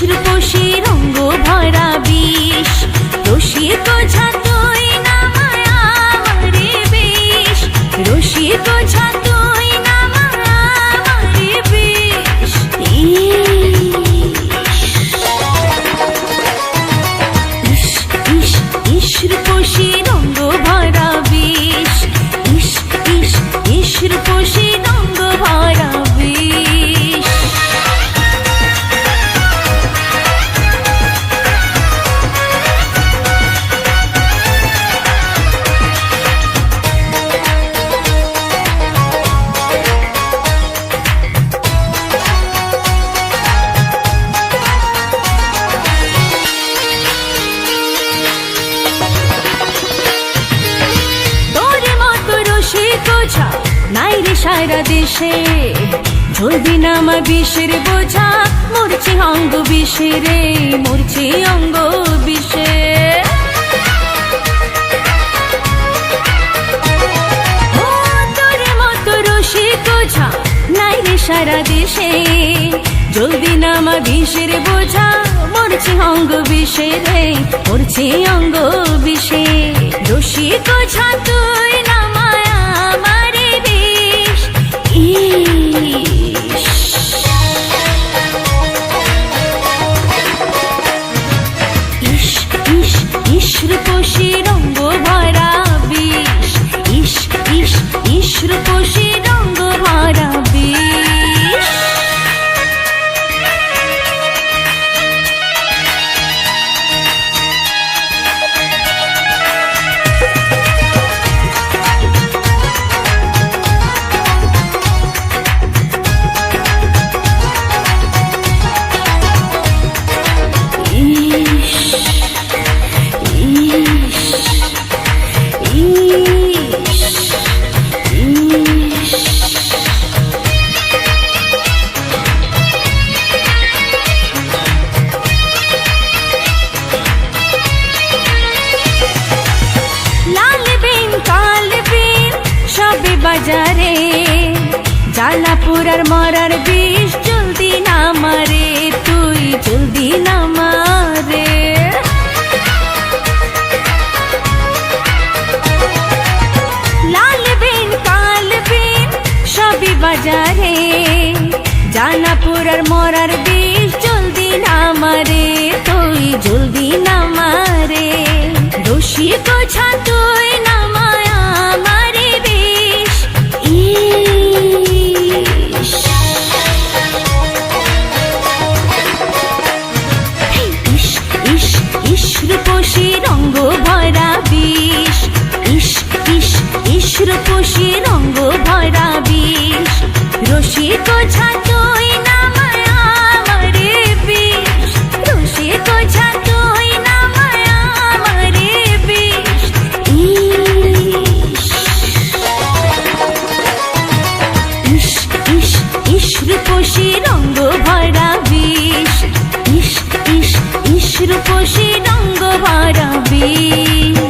রূপসী রঙ্গ ভরা বিষ, রসিক ঝাঁতুই না মায়া মারে বিষ, রসিক ঝাঁতুই না মায়া মারে বিষ। রূপসী রঙ্গ ভরা বিষ, রূপসী রঙ্গ ভরা বিষ। নাই রে সারা দেশে, ঝরবি না আমার বিষের বোঝা, মরছি অঙ্গ বিষে রে, মরছি অঙ্গ বিষে। তোর মতো রসিক ঝা নাই রে সারা দেশে, জলদি না আমার বিষের বোঝা, মরছি অঙ্গ বিষে রে, মরছি অঙ্গ বিষে। রসিক ঝা তুই না মায়া মারে বিষ। রূপসী রঙ্গ ভরা বিষ, রূপসী রঙ্গ ভরা বিষ। বাজারে জালাপুরার মরার বিষ, জলদি না মারে তুই, জলদি না মারে। লাল বিন কাল বিন সবই বাজারে, জালাপুরার মরার বিষ, জলদি না মারে তুই, জলদি না মারে। রসিক ঝাঁতুই না মায়া মারে বিষ। রূপসী রঙ্গ ভরা বিষ, রূপসী রঙ্গ ভরা বিষ, রসিক ঝাঁতুই না মায়া মারে বিষ, রসিক ঝাঁতুই না মায়া মারে বিষ। রূপসী রঙ্গ ভরা বিষ, রূপসী রঙ্গ